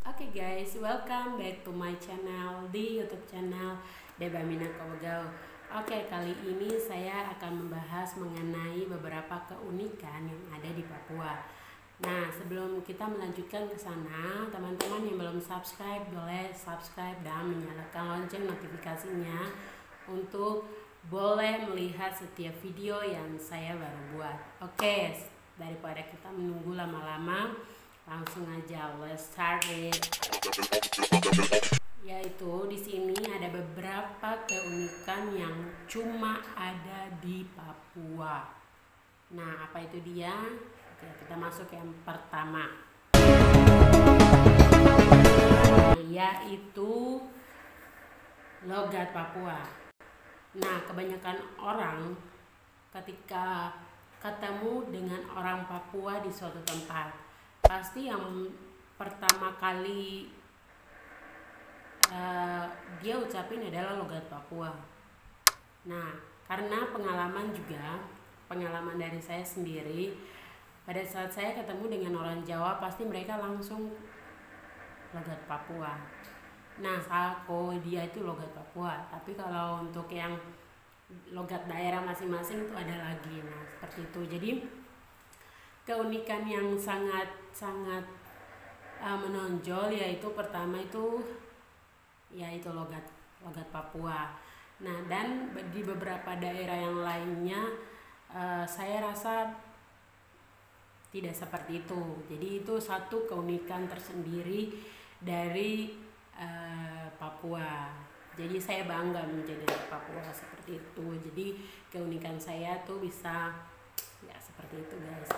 Oke guys, welcome back to my channel di YouTube channel Deba Minat Kowagau. Oke, kali ini saya akan membahas mengenai beberapa keunikan yang ada di Papua. Nah, sebelum kita melanjutkan ke sana, teman-teman yang belum subscribe boleh subscribe dan menyalakan lonceng notifikasinya untuk boleh melihat setiap video yang saya baru buat. Oke, daripada kita menunggu lama-lama, langsung aja let's start it. Yaitu di sini ada beberapa keunikan yang cuma ada di Papua. Nah, apa itu dia? Oke, kita masuk yang pertama, yaitu logat Papua. Nah, kebanyakan orang ketika ketemu dengan orang Papua di suatu tempat, pasti yang pertama kali dia ucapin adalah logat Papua. Nah, karena pengalaman dari saya sendiri, pada saat saya ketemu dengan orang Jawa, pasti mereka langsung logat Papua. Nah, sako dia itu logat Papua, tapi kalau untuk yang logat daerah masing-masing itu ada lagi. Nah, seperti itu. Jadi keunikan yang sangat menonjol yaitu pertama itu yaitu logat Papua. Nah, dan di beberapa daerah yang lainnya saya rasa tidak seperti itu. Jadi itu satu keunikan tersendiri dari Papua. Jadi saya bangga menjadi Papua seperti itu. Jadi keunikan saya tuh bisa ya seperti itu, guys.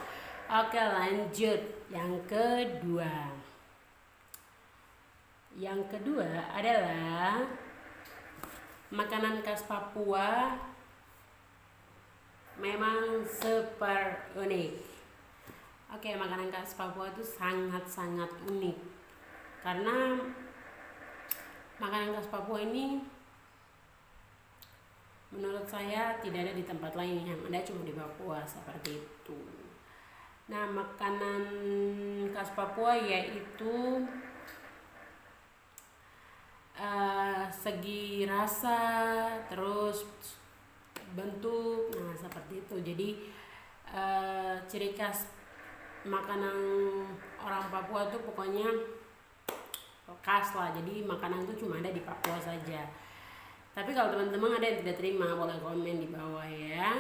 Oke, lanjut yang kedua. Yang kedua adalah makanan khas Papua memang super unik. Oke, makanan khas Papua itu sangat unik karena makanan khas Papua ini menurut saya tidak ada di tempat lain, yang ada cuma di Papua seperti itu. Nah, makanan khas Papua yaitu segi rasa, terus bentuk, nah seperti itu. Jadi ciri khas makanan orang Papua tuh pokoknya khas lah. Jadi makanan itu cuma ada di Papua saja. Tapi kalau teman-teman ada yang tidak terima, boleh komen di bawah ya.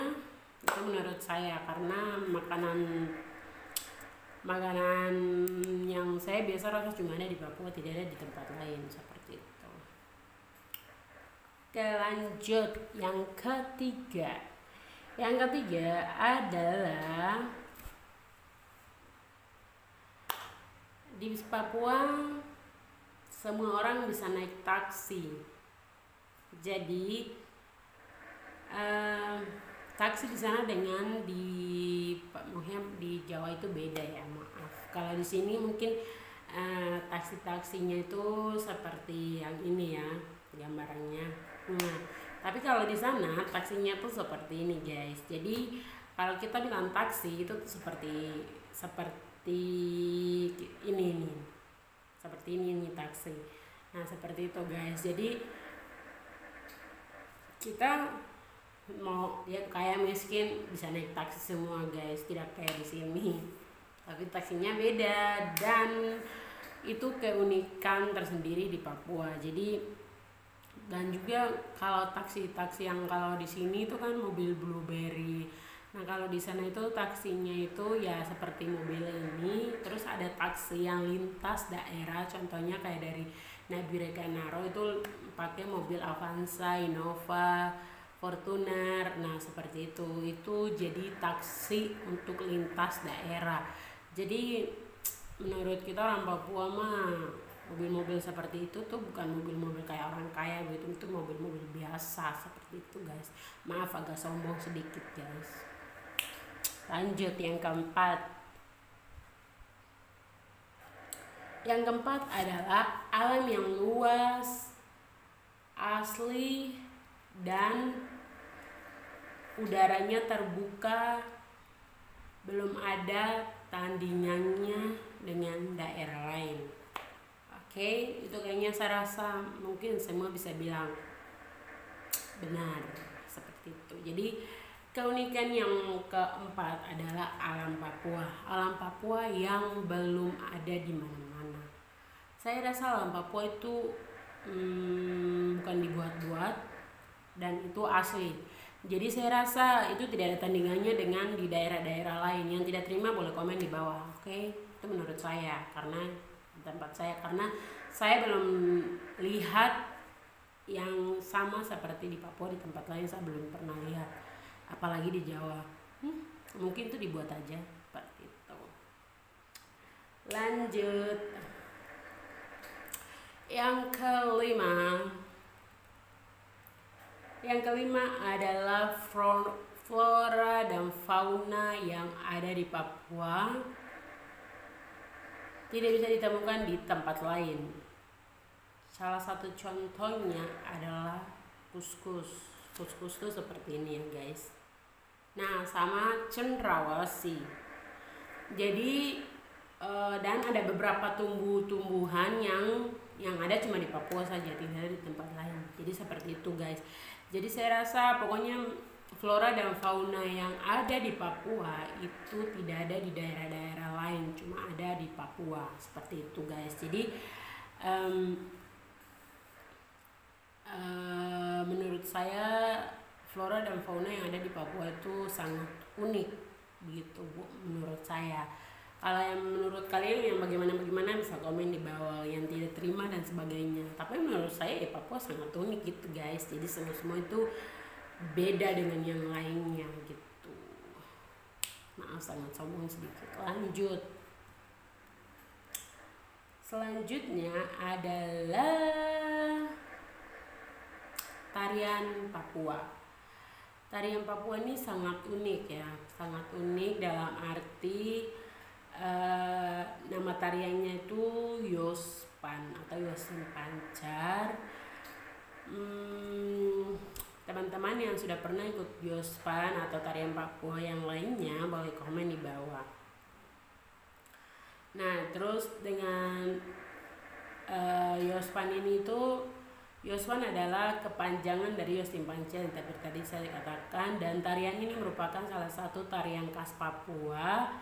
Itu menurut saya, karena makanan yang saya biasa rasa cuma ada di Papua, tidak ada di tempat lain seperti itu. Oke, lanjut yang ketiga. Yang ketiga adalah di Papua semua orang bisa naik taksi. Jadi taksi di sana dengan di Jawa itu beda ya, maaf. Kalau di sini mungkin taksinya itu seperti yang ini ya gambarannya. Nah, tapi kalau di sana taksinya tuh seperti ini, guys. Jadi kalau kita bilang taksi itu seperti ini nih. Seperti ini taksi. Nah, seperti itu, guys. Jadi kita mau ya kayak miskin bisa naik taksi semua, guys, tidak kayak di sini. Tapi taksinya beda, dan itu keunikan tersendiri di Papua. Jadi dan juga kalau taksi yang kalau di sini itu kan mobil blueberry. Nah, kalau di sana itu taksinya itu ya seperti mobil ini. Terus ada taksi yang lintas daerah, contohnya kayak dari Nabire Kanaro itu pakai mobil Avanza, Innova, Fortuner. Nah, seperti itu. Itu jadi taksi untuk lintas daerah. Jadi menurut kita orang Papua mah mobil-mobil seperti itu tuh bukan mobil-mobil kayak orang kaya gitu, itu mobil-mobil biasa seperti itu, guys. Maaf agak sombong sedikit, guys. Lanjut yang keempat. Yang keempat adalah alam yang luas, asli, dan udaranya terbuka, belum ada tandingannya dengan daerah lain. Oke, itu kayaknya saya rasa mungkin semua bisa bilang benar seperti itu. Jadi keunikan yang keempat adalah alam Papua. Alam Papua yang belum ada di mana-mana. Saya rasa alam Papua itu bukan dibuat-buat dan itu asli. Jadi saya rasa itu tidak ada tandingannya dengan di daerah-daerah lain. Yang tidak terima boleh komen di bawah. Oke, itu menurut saya karena tempat saya, karena saya belum lihat yang sama seperti di Papua. Di tempat lain saya belum pernah lihat, apalagi di Jawa. Mungkin itu dibuat aja seperti itu. Lanjut, yang kelima adalah flora dan fauna yang ada di Papua tidak bisa ditemukan di tempat lain. Salah satu contohnya adalah kuskus. Kuskus itu seperti ini ya guys. Nah, sama cendrawasih. Jadi dan ada beberapa tumbuh-tumbuhan yang ada cuma di Papua saja, tidak ada di tempat lain. Jadi seperti itu guys. Jadi saya rasa pokoknya flora dan fauna yang ada di Papua itu tidak ada di daerah-daerah lain, cuma ada di Papua. Seperti itu guys. Jadi menurut saya flora dan fauna yang ada di Papua itu sangat unik begitu Bu, menurut saya. Kalau yang menurut kalian yang bagaimana bisa komen di bawah, yang tidak terima dan sebagainya. Tapi menurut saya ya Papua sangat unik gitu guys. Jadi semua itu beda dengan yang lainnya gitu. Maaf sangat sombong sedikit. Lanjut. Selanjutnya adalah tarian Papua. Tarian Papua ini sangat unik ya, sangat unik dalam arti nama tariannya itu Yospan atau Yosin Pancar. Teman-teman yang sudah pernah ikut Yospan atau tarian Papua yang lainnya boleh komen di bawah. Nah, terus dengan Yospan ini tuh, Yospan adalah kepanjangan dari Yosin Pancar yang tadi saya katakan, dan tarian ini merupakan salah satu tarian khas Papua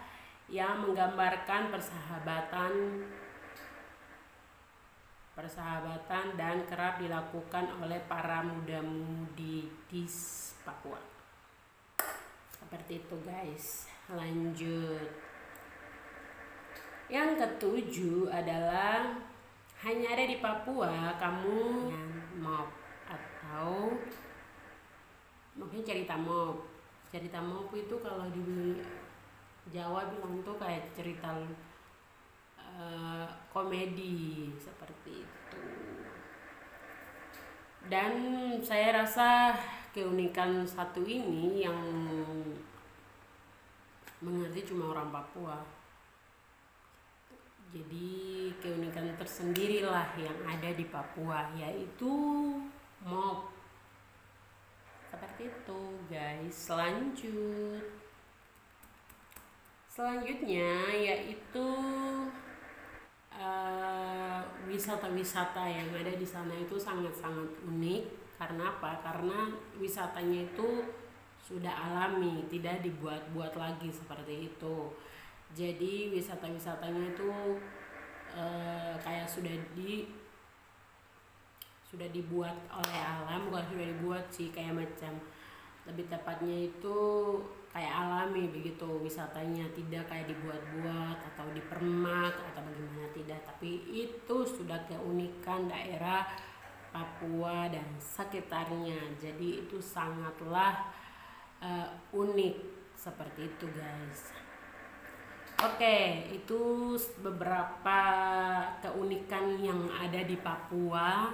yang menggambarkan persahabatan dan kerap dilakukan oleh para muda-mudi di Papua. Seperti itu guys. Lanjut. Yang ketujuh adalah hanya ada di Papua kamu mop atau mungkin cerita mop. Cerita mop itu kalau di Jawa bilang tuh kayak cerita komedi seperti itu. Dan saya rasa keunikan satu ini yang mengerti cuma orang Papua. Jadi keunikan tersendirilah yang ada di Papua, yaitu mop. Seperti itu guys. Selanjutnya yaitu wisata-wisata yang ada di sana itu sangat-sangat unik. Karena apa? Karena wisatanya itu sudah alami, tidak dibuat-buat lagi seperti itu. Jadi wisata-wisatanya itu kayak sudah dibuat oleh alam, bukan sudah dibuat sih, kayak macam lebih tepatnya itu kayak alami begitu wisatanya, tidak kayak dibuat-buat atau dipermak atau bagaimana, tidak, tapi itu sudah keunikan daerah Papua dan sekitarnya. Jadi itu sangatlah unik seperti itu guys. Oke, itu beberapa keunikan yang ada di Papua.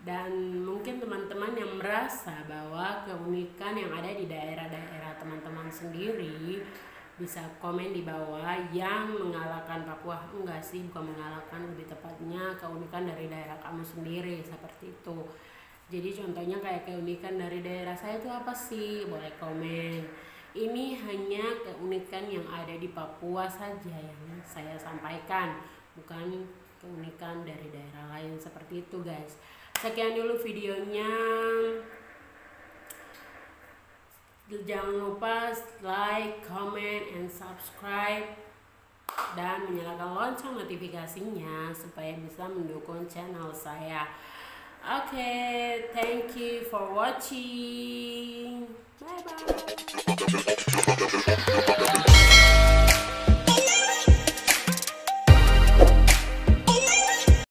Dan mungkin teman-teman yang merasa bahwa keunikan yang ada di daerah-daerah teman-teman sendiri bisa komen di bawah yang mengalahkan Papua. Enggak sih, bukan mengalahkan, lebih tepatnya keunikan dari daerah kamu sendiri, seperti itu. Jadi contohnya kayak keunikan dari daerah saya itu apa sih? Boleh komen. Ini hanya keunikan yang ada di Papua saja yang saya sampaikan, bukan keunikan dari daerah lain seperti itu guys. Sekian dulu videonya. Jangan lupa like, comment, and subscribe dan menyalakan lonceng notifikasinya supaya bisa mendukung channel saya. Oke, thank you for watching. Bye bye.